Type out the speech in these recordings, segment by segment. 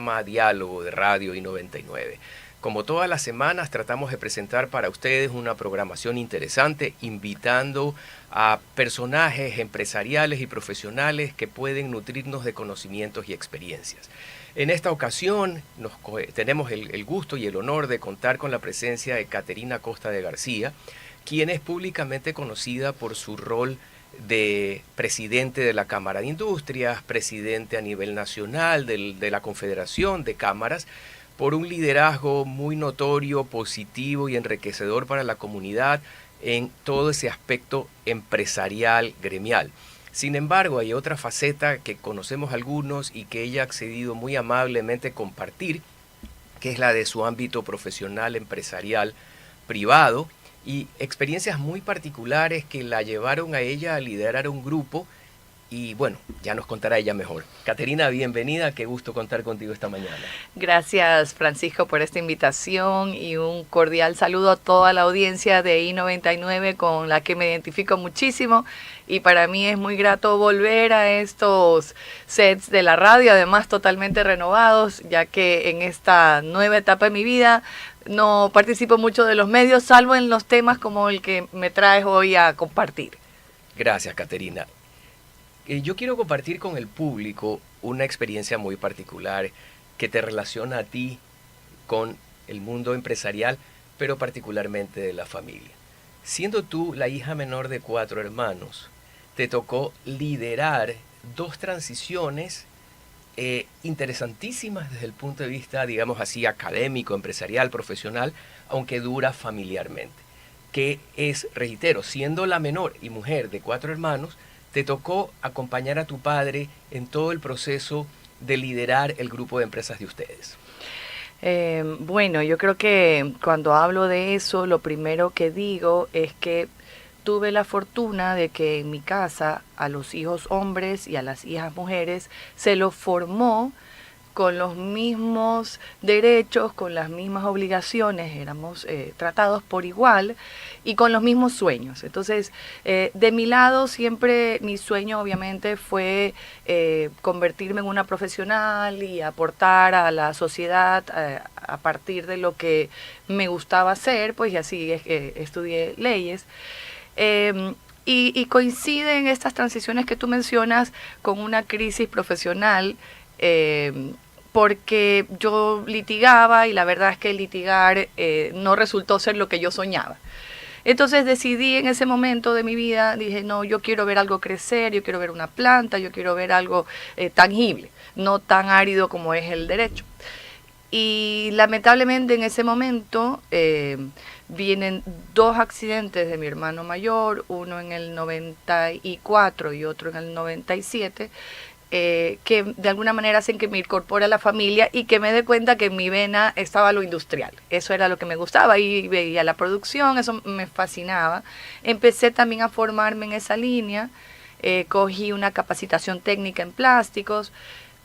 programa Diálogo de Radio I-99. Como todas las semanas, tratamos de presentar para ustedes una programación interesante, invitando a personajes empresariales y profesionales que pueden nutrirnos de conocimientos y experiencias. En esta ocasión tenemos el gusto y el honor de contar con la presencia de Caterina Costa de García, quien es públicamente conocida por su rol de presidente de la Cámara de Industrias, presidente a nivel nacional de la Confederación de Cámaras, por un liderazgo muy notorio, positivo y enriquecedor para la comunidad en todo ese aspecto empresarial, gremial. Sin embargo, hay otra faceta que conocemos algunos y que ella ha accedido muy amablemente a compartir, que es la de su ámbito profesional, empresarial, privado, y experiencias muy particulares que la llevaron a ella a liderar un grupo. Y bueno, ya nos contará ella mejor. Caterina, bienvenida, qué gusto contar contigo esta mañana. Gracias, Francisco, por esta invitación y un cordial saludo a toda la audiencia de I-99 con la que me identifico muchísimo. Y para mí es muy grato volver a estos sets de la radio, además totalmente renovados, ya que en esta nueva etapa de mi vida no participo mucho de los medios, salvo en los temas como el que me traes hoy a compartir. Gracias, Caterina. Yo quiero compartir con el público una experiencia muy particular que te relaciona a ti con el mundo empresarial, pero particularmente de la familia. Siendo tú la hija menor de 4 hermanos, te tocó liderar 2 transiciones interesantísimas desde el punto de vista, digamos así, académico, empresarial, profesional, aunque dura familiarmente. Que es, reitero, siendo la menor y mujer de 4 hermanos, te tocó acompañar a tu padre en todo el proceso de liderar el grupo de empresas de ustedes. Bueno, yo creo que cuando hablo de eso, lo primero que digo es que tuve la fortuna de que en mi casa a los hijos hombres y a las hijas mujeres se los formó con los mismos derechos, con las mismas obligaciones, éramos tratados por igual y con los mismos sueños. Entonces, de mi lado siempre mi sueño obviamente fue convertirme en una profesional y aportar a la sociedad a partir de lo que me gustaba hacer, pues y así es que estudié leyes. Y coinciden estas transiciones que tú mencionas con una crisis profesional, porque yo litigaba y la verdad es que litigar no resultó ser lo que yo soñaba. Entonces decidí en ese momento de mi vida, dije, no, yo quiero ver algo crecer, yo quiero ver una planta, yo quiero ver algo tangible, no tan árido como es el derecho. Y lamentablemente en ese momento vienen 2 accidentes de mi hermano mayor, uno en el 94 y otro en el 97, que de alguna manera hacen que me incorpore a la familia y que me dé cuenta que en mi vena estaba lo industrial. Eso era lo que me gustaba y veía la producción, eso me fascinaba. Empecé también a formarme en esa línea, cogí una capacitación técnica en plásticos,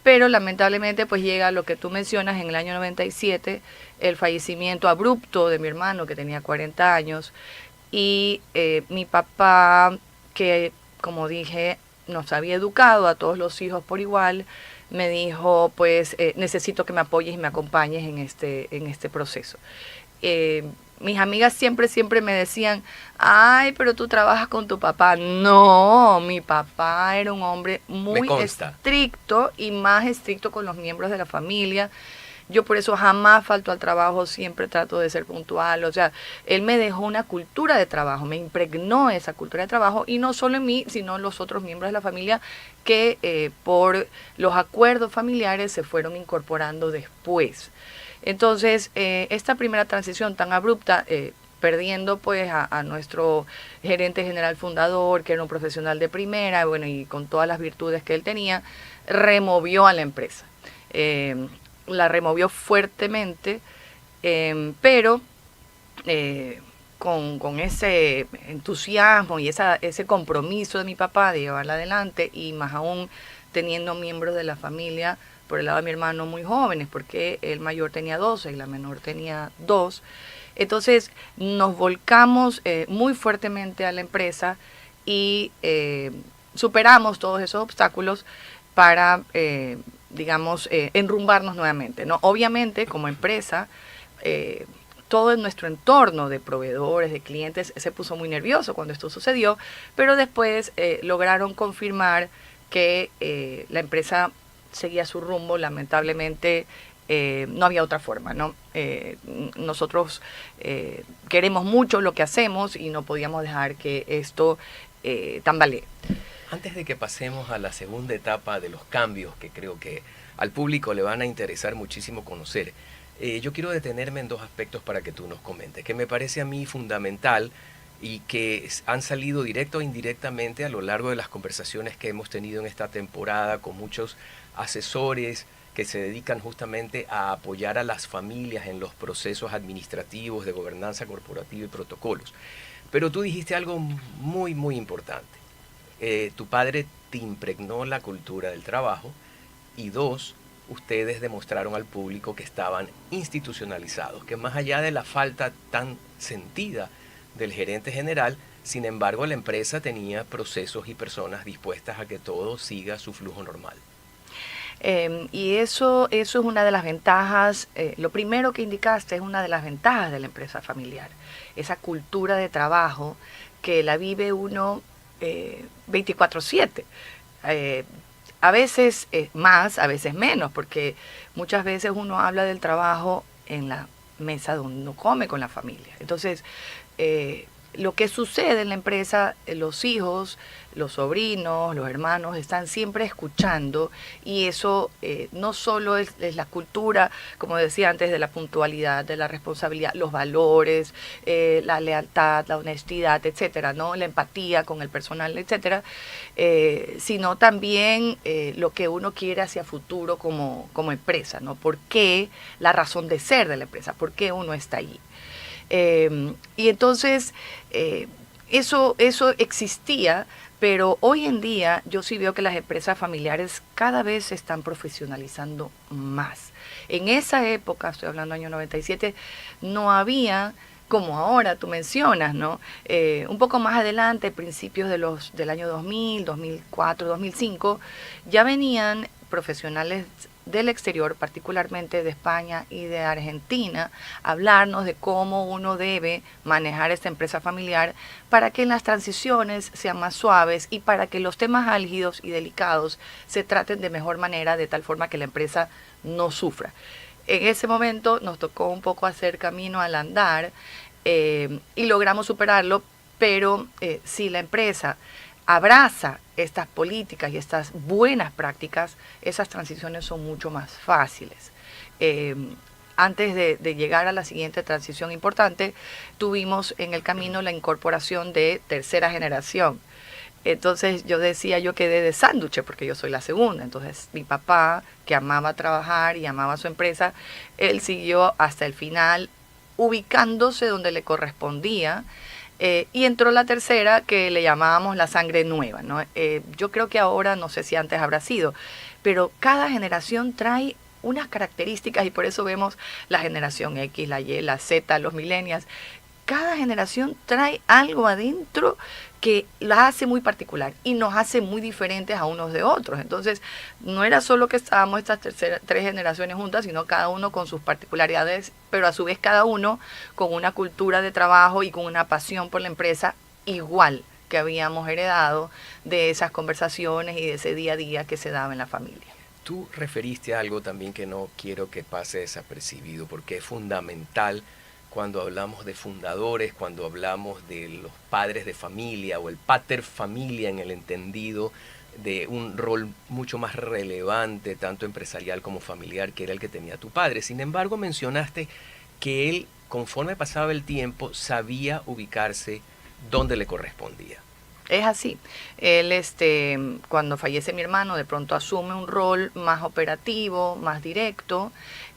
pero lamentablemente pues llega lo que tú mencionas en el año 97, el fallecimiento abrupto de mi hermano que tenía 40 años y mi papá, que como dije nos había educado a todos los hijos por igual, me dijo pues necesito que me apoyes y me acompañes en este proceso. Mis amigas siempre me decían, ay, pero tú trabajas con tu papá. No, mi papá era un hombre muy estricto y más estricto con los miembros de la familia. Yo por eso jamás falto al trabajo, siempre trato de ser puntual. O sea, él me dejó una cultura de trabajo, me impregnó esa cultura de trabajo y no solo en mí, sino en los otros miembros de la familia que por los acuerdos familiares se fueron incorporando después. Entonces, esta primera transición tan abrupta, perdiendo pues a nuestro gerente general fundador, que era un profesional de primera, bueno, y con todas las virtudes que él tenía, removió a la empresa. La removió fuertemente, pero con ese entusiasmo y ese compromiso de mi papá de llevarla adelante, y más aún teniendo miembros de la familia por el lado de mi hermano muy jóvenes, porque el mayor tenía 12 y la menor tenía 2. Entonces nos volcamos muy fuertemente a la empresa y superamos todos esos obstáculos para digamos, enrumbarnos nuevamente, ¿no? Obviamente, como empresa, todo en nuestro entorno de proveedores, de clientes, se puso muy nervioso cuando esto sucedió, pero después lograron confirmar que la empresa seguía su rumbo. Lamentablemente no había otra forma, ¿no? Nosotros queremos mucho lo que hacemos y no podíamos dejar que esto tambalee. Antes de que pasemos a la segunda etapa de los cambios, que creo que al público le van a interesar muchísimo conocer, yo quiero detenerme en dos aspectos para que tú nos comentes, que me parece a mí fundamental y que han salido directo o indirectamente a lo largo de las conversaciones que hemos tenido en esta temporada con muchos asesores que se dedican justamente a apoyar a las familias en los procesos administrativos de gobernanza corporativa y protocolos. Pero tú dijiste algo muy, muy importante. Tu padre te impregnó la cultura del trabajo y dos, ustedes demostraron al público que estaban institucionalizados, que más allá de la falta tan sentida del gerente general, sin embargo la empresa tenía procesos y personas dispuestas a que todo siga su flujo normal. Y eso es una de las ventajas, lo primero que indicaste es una de las ventajas de la empresa familiar, esa cultura de trabajo que la vive uno 24/7. A veces más, a veces menos, porque muchas veces uno habla del trabajo en la mesa donde uno come con la familia. Entonces, lo que sucede en la empresa, los hijos, los sobrinos, los hermanos están siempre escuchando y eso no solo es la cultura, como decía antes, de la puntualidad, de la responsabilidad, los valores, la lealtad, la honestidad, etcétera, ¿no? La empatía con el personal, etcétera, sino también lo que uno quiere hacia futuro como empresa, ¿no? ¿Por qué la razón de ser de la empresa? ¿Por qué uno está allí? Y entonces eso existía, pero hoy en día yo sí veo que las empresas familiares cada vez se están profesionalizando más. En esa época, estoy hablando año 97, no había, como ahora tú mencionas, ¿no? Un poco más adelante, principios del año 2000, 2004, 2005, ya venían profesionales del exterior, particularmente de España y de Argentina, hablarnos de cómo uno debe manejar esta empresa familiar para que las transiciones sean más suaves y para que los temas álgidos y delicados se traten de mejor manera, de tal forma que la empresa no sufra. En ese momento nos tocó un poco hacer camino al andar y logramos superarlo, pero si la empresa abraza estas políticas y estas buenas prácticas, esas transiciones son mucho más fáciles. Antes de llegar a la siguiente transición importante, tuvimos en el camino la incorporación de tercera generación. Entonces yo decía, yo quedé de sándwich porque yo soy la segunda. Entonces mi papá, que amaba trabajar y amaba su empresa, él siguió hasta el final ubicándose donde le correspondía. Y entró la tercera, que le llamábamos la sangre nueva, ¿no? Yo creo que ahora, no sé si antes habrá sido, pero cada generación trae unas características y por eso vemos la generación X, la Y, la Z, los millennials. Cada generación trae algo adentro que la hace muy particular y nos hace muy diferentes a unos de otros. Entonces, no era solo que estábamos estas tres generaciones juntas, sino cada uno con sus particularidades, pero a su vez cada uno con una cultura de trabajo y con una pasión por la empresa igual que habíamos heredado de esas conversaciones y de ese día a día que se daba en la familia. Tú referiste a algo también que no quiero que pase desapercibido, porque es fundamental cuando hablamos de fundadores, cuando hablamos de los padres de familia o el pater familia en el entendido de un rol mucho más relevante, tanto empresarial como familiar, que era el que tenía tu padre. Sin embargo, mencionaste que él, conforme pasaba el tiempo, sabía ubicarse donde le correspondía. Es así. Él, cuando fallece mi hermano, de pronto asume un rol más operativo, más directo,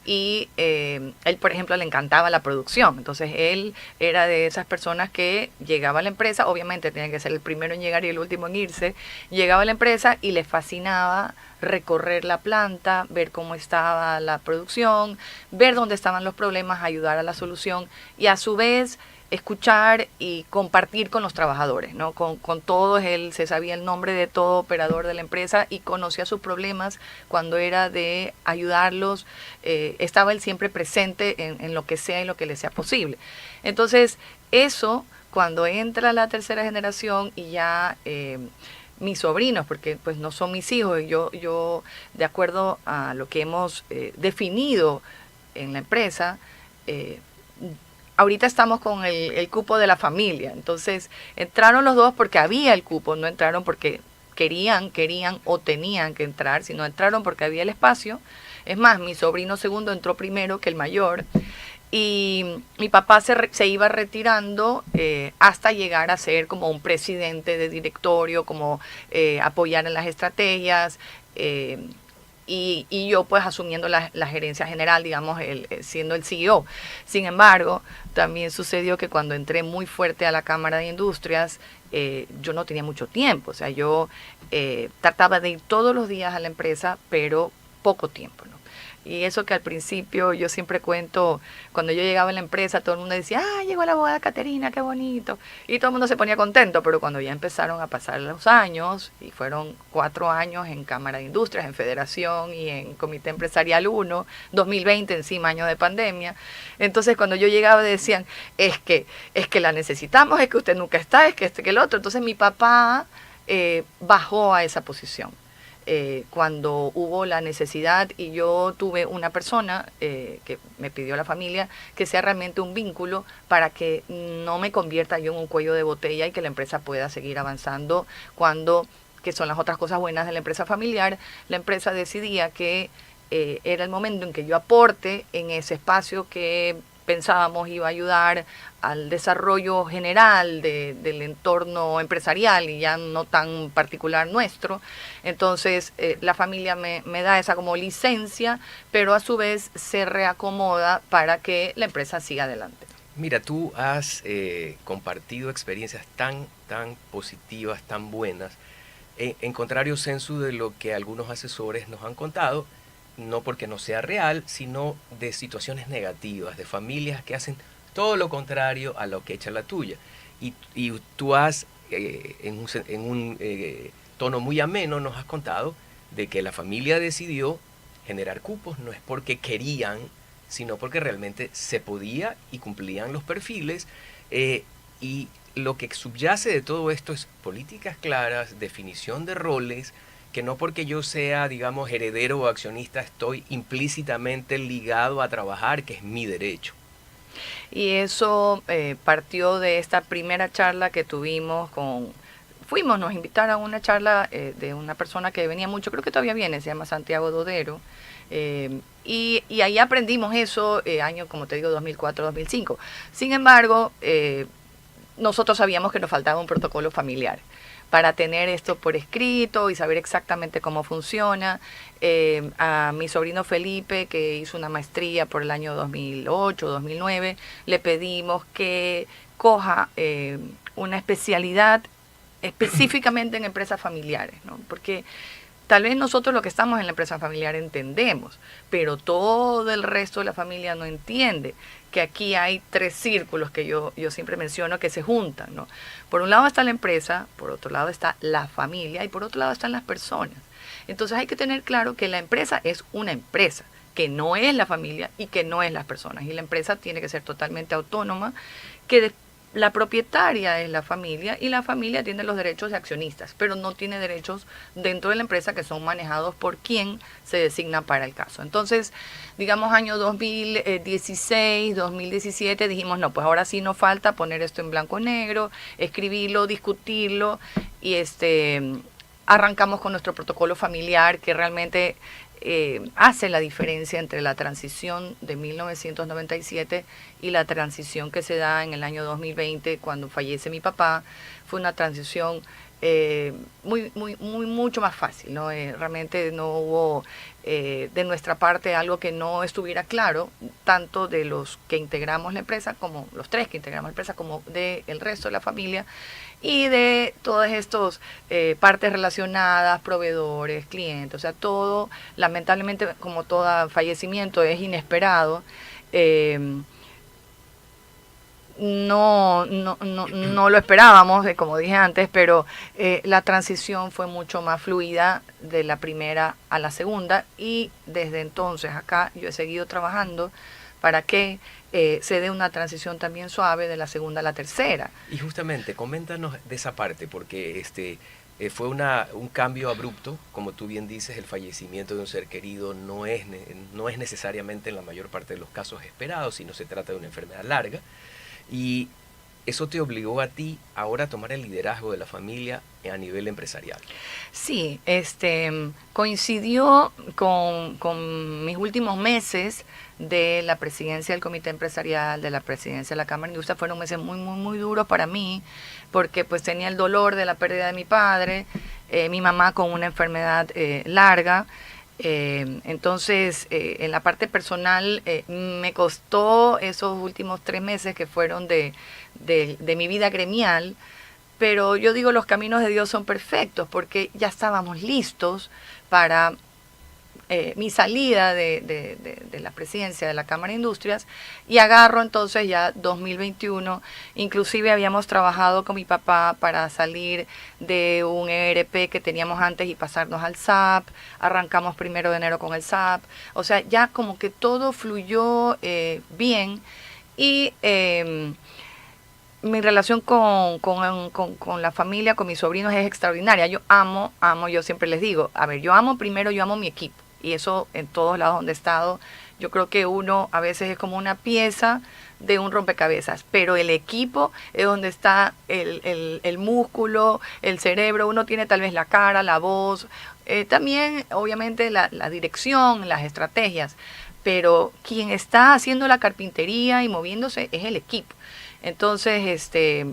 y él, por ejemplo, le encantaba la producción. Entonces, él era de esas personas que llegaba a la empresa, obviamente tenía que ser el primero en llegar y el último en irse, llegaba a la empresa y le fascinaba recorrer la planta, ver cómo estaba la producción, ver dónde estaban los problemas, ayudar a la solución, y a su vez escuchar y compartir con los trabajadores, ¿no? Con todos. Él se sabía el nombre de todo operador de la empresa y conocía sus problemas cuando era de ayudarlos. Estaba él siempre presente en lo que sea y lo que le sea posible. Entonces, eso, cuando entra la tercera generación y ya mis sobrinos, porque pues no son mis hijos, yo de acuerdo a lo que hemos definido en la empresa, ahorita estamos con el cupo de la familia. Entonces entraron los dos porque había el cupo, no entraron porque querían o tenían que entrar, sino entraron porque había el espacio. Es más, mi sobrino segundo entró primero que el mayor, y mi papá se iba retirando hasta llegar a ser como un presidente de directorio, como apoyar en las estrategias, y yo pues asumiendo la gerencia general, digamos, siendo el CEO. Sin embargo, también sucedió que cuando entré muy fuerte a la Cámara de Industrias, yo no tenía mucho tiempo. O sea, yo trataba de ir todos los días a la empresa, pero poco tiempo, ¿no? Y eso que al principio yo siempre cuento, cuando yo llegaba a la empresa, todo el mundo decía, llegó la boda de Caterina, qué bonito. Y todo el mundo se ponía contento, pero cuando ya empezaron a pasar los años, y fueron 4 años en Cámara de Industrias, en Federación y en Comité Empresarial 1, 2020 encima, año de pandemia. Entonces cuando yo llegaba decían, es que la necesitamos, es que usted nunca está, es que que el otro. Entonces mi papá bajó a esa posición. Cuando hubo la necesidad, y yo tuve una persona que me pidió la familia que sea realmente un vínculo para que no me convierta yo en un cuello de botella y que la empresa pueda seguir avanzando cuando, que son las otras cosas buenas de la empresa familiar, la empresa decidía que era el momento en que yo aporte en ese espacio que pensábamos iba a ayudar al desarrollo general del entorno empresarial y ya no tan particular nuestro. Entonces la familia me da esa como licencia, pero a su vez se reacomoda para que la empresa siga adelante. Mira, tú has compartido experiencias tan positivas, tan buenas, en contrario sensu de lo que algunos asesores nos han contado, no porque no sea real, sino de situaciones negativas, de familias que hacen todo lo contrario a lo que echa la tuya. Y tú has, en un tono muy ameno, nos has contado de que la familia decidió generar cupos, no es porque querían, sino porque realmente se podía y cumplían los perfiles. Y lo que subyace de todo esto es políticas claras, definición de roles, que no porque yo sea, digamos, heredero o accionista estoy implícitamente ligado a trabajar, que es mi derecho. Y eso partió de esta primera charla que tuvimos nos invitaron a una charla de una persona que venía mucho, creo que todavía viene, se llama Santiago Dodero, y ahí aprendimos eso, año, como te digo, 2004-2005. Sin embargo, nosotros sabíamos que nos faltaba un protocolo familiar para tener esto por escrito y saber exactamente cómo funciona. A mi sobrino Felipe, que hizo una maestría por el año 2008-2009, le pedimos que coja una especialidad específicamente en empresas familiares, ¿no? Porque tal vez nosotros lo que estamos en la empresa familiar entendemos, pero todo el resto de la familia no entiende que aquí hay 3 círculos que yo siempre menciono que se juntan, ¿no? Por un lado está la empresa, por otro lado está la familia y por otro lado están las personas. Entonces hay que tener claro que la empresa es una empresa, que no es la familia y que no es las personas. Y la empresa tiene que ser totalmente autónoma, que la propietaria es la familia y la familia tiene los derechos de accionistas, pero no tiene derechos dentro de la empresa que son manejados por quien se designa para el caso. Entonces, digamos año 2016, 2017, dijimos, no, pues ahora sí nos falta poner esto en blanco y negro, escribirlo, discutirlo, y arrancamos con nuestro protocolo familiar que realmente hace la diferencia entre la transición de 1997 y la transición que se da en el año 2020 cuando fallece mi papá. Fue una transición mucho más fácil, ¿no? Realmente no hubo de nuestra parte algo que no estuviera claro, tanto de los que integramos la empresa, como los 3 que integramos la empresa, como del resto de la familia, y de todas estas partes relacionadas, proveedores, clientes, o sea, todo, lamentablemente, como todo fallecimiento es inesperado, no lo esperábamos, como dije antes, pero la transición fue mucho más fluida de la primera a la segunda, y desde entonces acá yo he seguido trabajando para que se dé una transición también suave de la segunda a la tercera. Y justamente, coméntanos de esa parte, porque fue un cambio abrupto, como tú bien dices, el fallecimiento de un ser querido no es necesariamente en la mayor parte de los casos esperado, sino se trata de una enfermedad larga, y eso te obligó a ti ahora a tomar el liderazgo de la familia a nivel empresarial. Sí, coincidió con mis últimos meses de la presidencia del Comité Empresarial, de la presidencia de la Cámara de Industria. Fueron meses muy, muy, muy duros para mí, porque pues tenía el dolor de la pérdida de mi padre, mi mamá con una enfermedad larga. Entonces, en la parte personal, me costó esos últimos 3 meses que fueron de mi vida gremial, pero yo digo, los caminos de Dios son perfectos, porque ya estábamos listos para mi salida de la presidencia de la Cámara de Industrias, y agarro entonces ya 2021. Inclusive habíamos trabajado con mi papá para salir de un ERP que teníamos antes y pasarnos al SAP. Arrancamos 1 de enero con el SAP. O sea, ya como que todo fluyó bien, y mi relación con la familia, con mis sobrinos, es extraordinaria. Yo amo, yo siempre les digo, a ver, yo amo mi equipo, y eso en todos lados donde he estado. Yo creo que uno a veces es como una pieza de un rompecabezas, pero el equipo es donde está el músculo, el cerebro. Uno tiene tal vez la cara, la voz, también obviamente la dirección, las estrategias, pero quien está haciendo la carpintería y moviéndose es el equipo. Entonces,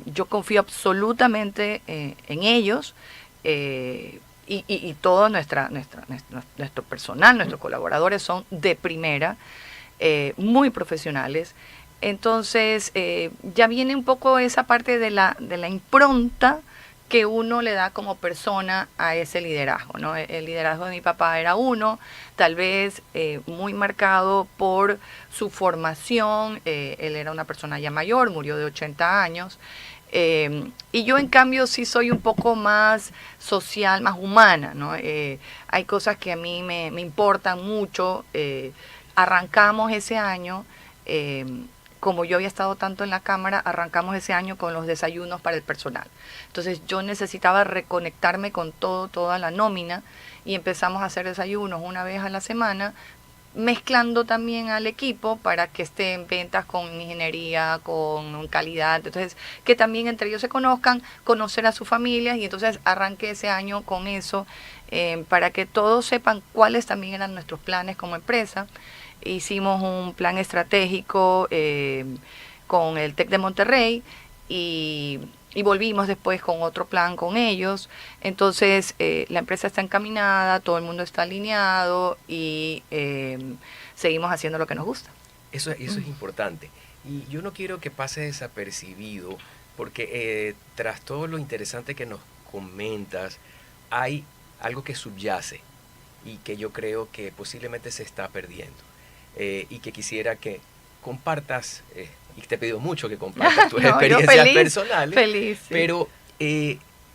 yo confío absolutamente en ellos, y todo nuestro personal, nuestros colaboradores son de primera, muy profesionales. Entonces, ya viene un poco esa parte de la impronta que uno le da como persona a ese liderazgo, ¿no? El liderazgo de mi papá era tal vez muy marcado por su formación. Él era una persona ya mayor, murió de 80 años. Y yo en cambio sí soy un poco más social, más humana, ¿no? Hay cosas que a mí me importan mucho. Arrancamos ese año, como yo había estado tanto en la Cámara, arrancamos ese año con los desayunos para el personal. Entonces yo necesitaba reconectarme con toda la nómina, y empezamos a hacer desayunos una vez a la semana, mezclando también al equipo para que esté en ventas, con ingeniería, con calidad. Entonces, que también entre ellos se conozcan, conocer a sus familias, y entonces arranqué ese año con eso, para que todos sepan cuáles también eran nuestros planes como empresa. Hicimos un plan estratégico con el TEC de Monterrey, y volvimos después con otro plan con ellos. Entonces, la empresa está encaminada, todo el mundo está alineado, y seguimos haciendo lo que nos gusta. Eso es importante. Y yo no quiero que pase desapercibido, porque tras todo lo interesante que nos comentas, hay algo que subyace y que yo creo que posiblemente se está perdiendo. Y que quisiera que compartas, y te pido mucho que compartas tus experiencias personales, feliz, sí. Pero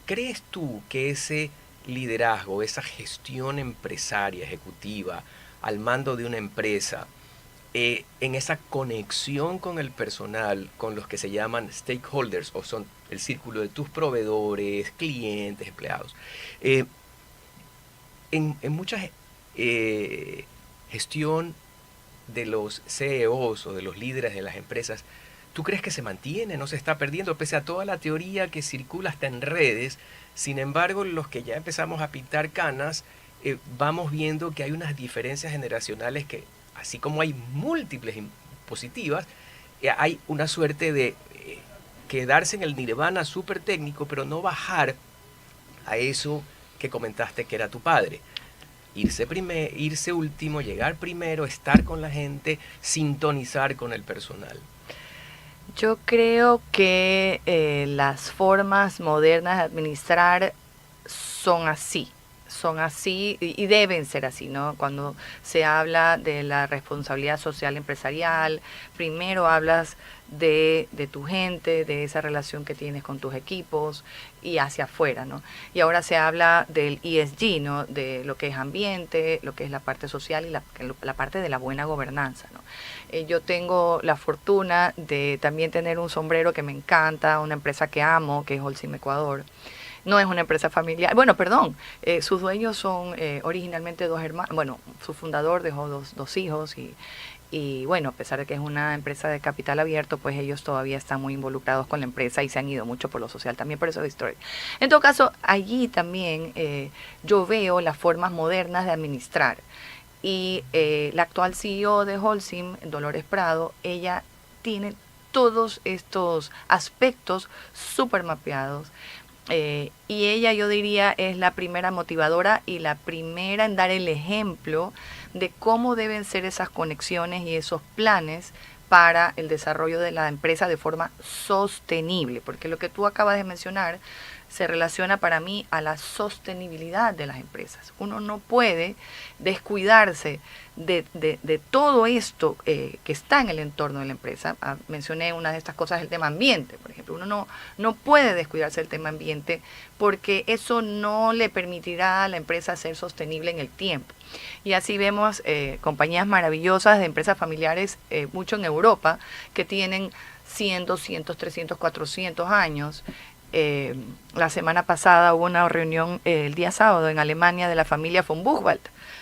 ¿crees tú que ese liderazgo, esa gestión empresaria, ejecutiva, al mando de una empresa, en esa conexión con el personal, con los que se llaman stakeholders, o son el círculo de tus proveedores, clientes, empleados, en muchas gestión de los CEOs o de los líderes de las empresas, ¿tú crees que se mantiene, no se está perdiendo, pese a toda la teoría que circula hasta en redes? Sin embargo, los que ya empezamos a pintar canas, vamos viendo que hay unas diferencias generacionales que, así como hay múltiples positivas, hay una suerte de quedarse en el nirvana súper técnico, pero no bajar a eso que comentaste que era tu padre. Irse último, llegar primero, estar con la gente, sintonizar con el personal. Yo creo que las formas modernas de administrar son así. son así y deben ser así, ¿no? Cuando se habla de la responsabilidad social empresarial, primero hablas de tu gente, de esa relación que tienes con tus equipos y hacia afuera, ¿no? Y ahora se habla del ESG, ¿no? De lo que es ambiente, lo que es la parte social y la parte de la buena gobernanza, ¿no? Yo tengo la fortuna de también tener un sombrero que me encanta, una empresa que amo, que es Holcim Ecuador. No es una empresa familiar. Bueno, perdón, sus dueños son originalmente dos hermanos. Bueno, su fundador dejó dos hijos y bueno, a pesar de que es una empresa de capital abierto, pues ellos todavía están muy involucrados con la empresa y se han ido mucho por lo social, también por eso de historia. En todo caso, allí también yo veo las formas modernas de administrar. Y la actual CEO de Holcim, Dolores Prado, ella tiene todos estos aspectos súper mapeados. Y ella, yo diría, es la primera motivadora y la primera en dar el ejemplo de cómo deben ser esas conexiones y esos planes para el desarrollo de la empresa de forma sostenible, porque lo que tú acabas de mencionar se relaciona para mí a la sostenibilidad de las empresas. Uno no puede descuidarse de todo esto que está en el entorno de la empresa. Mencioné una de estas cosas, el tema ambiente, por ejemplo. Uno no puede descuidarse del tema ambiente porque eso no le permitirá a la empresa ser sostenible en el tiempo. Y así vemos compañías maravillosas de empresas familiares, mucho en Europa, que tienen 100, 200, 300, 400 años. La semana pasada hubo una reunión el día sábado en Alemania de la familia von Buchwald,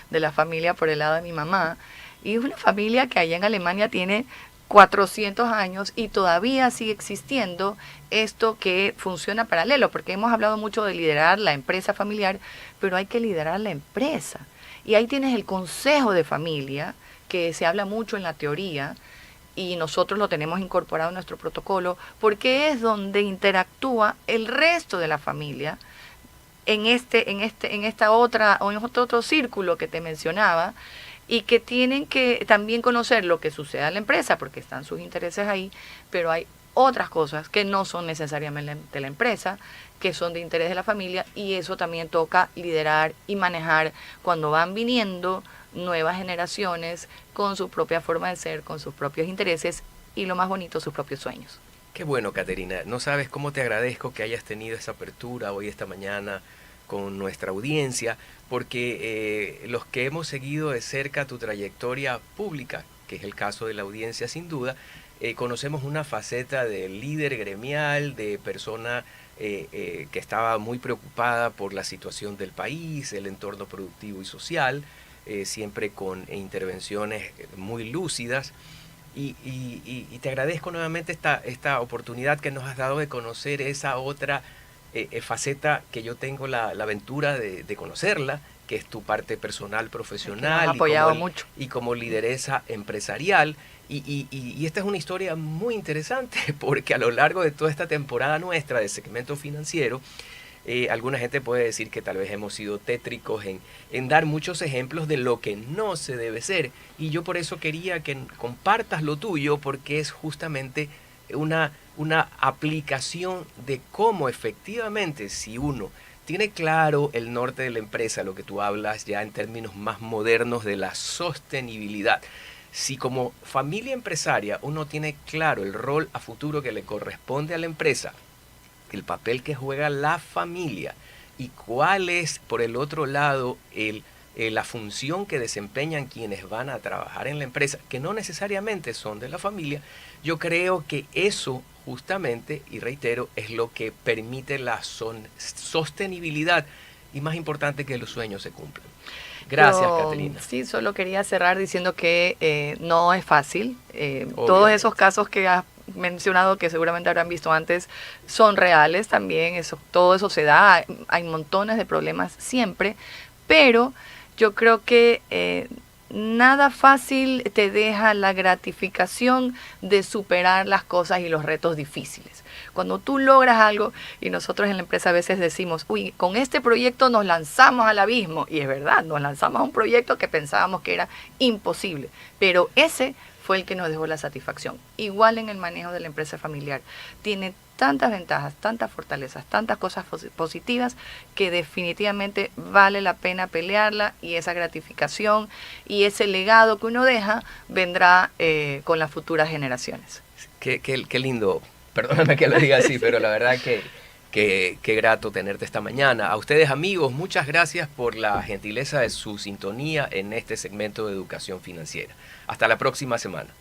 de la familia por el lado de mi mamá, y es una familia que allá en Alemania tiene 400 años y todavía sigue existiendo esto que funciona paralelo, porque hemos hablado mucho de liderar la empresa familiar, pero hay que liderar la empresa. Y ahí tienes el consejo de familia, que se habla mucho en la teoría, y nosotros lo tenemos incorporado en nuestro protocolo, porque es donde interactúa el resto de la familia en esta otra, o en otro círculo que te mencionaba, y que tienen que también conocer lo que sucede en la empresa, porque están sus intereses ahí, pero hay otras cosas que no son necesariamente de la empresa, que son de interés de la familia, y eso también toca liderar y manejar cuando van viniendo nuevas generaciones con su propia forma de ser, con sus propios intereses y lo más bonito, sus propios sueños. Qué bueno, Caterina. No sabes cómo te agradezco que hayas tenido esa apertura hoy, esta mañana, con nuestra audiencia, porque los que hemos seguido de cerca tu trayectoria pública, que es el caso de la audiencia sin duda, conocemos una faceta de líder gremial, de persona que estaba muy preocupada por la situación del país, el entorno productivo y social, siempre con intervenciones muy lúcidas. Y te agradezco nuevamente esta oportunidad que nos has dado de conocer esa otra faceta que yo tengo la aventura de conocerla, que es tu parte personal, profesional mucho. Y como lideresa empresarial. Y esta es una historia muy interesante porque a lo largo de toda esta temporada nuestra de segmento financiero, alguna gente puede decir que tal vez hemos sido tétricos en dar muchos ejemplos de lo que no se debe ser. Y yo por eso quería que compartas lo tuyo, porque es justamente una aplicación de cómo efectivamente, si uno tiene claro el norte de la empresa, lo que tú hablas ya en términos más modernos de la sostenibilidad, si como familia empresaria uno tiene claro el rol a futuro que le corresponde a la empresa, el papel que juega la familia y cuál es, por el otro lado, la función que desempeñan quienes van a trabajar en la empresa, que no necesariamente son de la familia, yo creo que eso justamente, y reitero, es lo que permite la sostenibilidad y más importante que los sueños se cumplan. Gracias, Caterina. Sí, solo quería cerrar diciendo que no es fácil. Todos esos casos que has mencionado, que seguramente habrán visto antes, son reales también. Todo eso se da. Hay montones de problemas siempre, pero yo creo que nada fácil te deja la gratificación de superar las cosas y los retos difíciles. Cuando tú logras algo, y nosotros en la empresa a veces decimos, uy, con este proyecto nos lanzamos al abismo, y es verdad, nos lanzamos a un proyecto que pensábamos que era imposible, pero ese fue el que nos dejó la satisfacción. Igual en el manejo de la empresa familiar. Tiene tantas ventajas, tantas fortalezas, tantas cosas positivas que definitivamente vale la pena pelearla, y esa gratificación y ese legado que uno deja vendrá con las futuras generaciones. Qué lindo, perdóname que lo diga así, pero la verdad qué grato tenerte esta mañana. A ustedes, amigos, muchas gracias por la gentileza de su sintonía en este segmento de educación financiera. Hasta la próxima semana.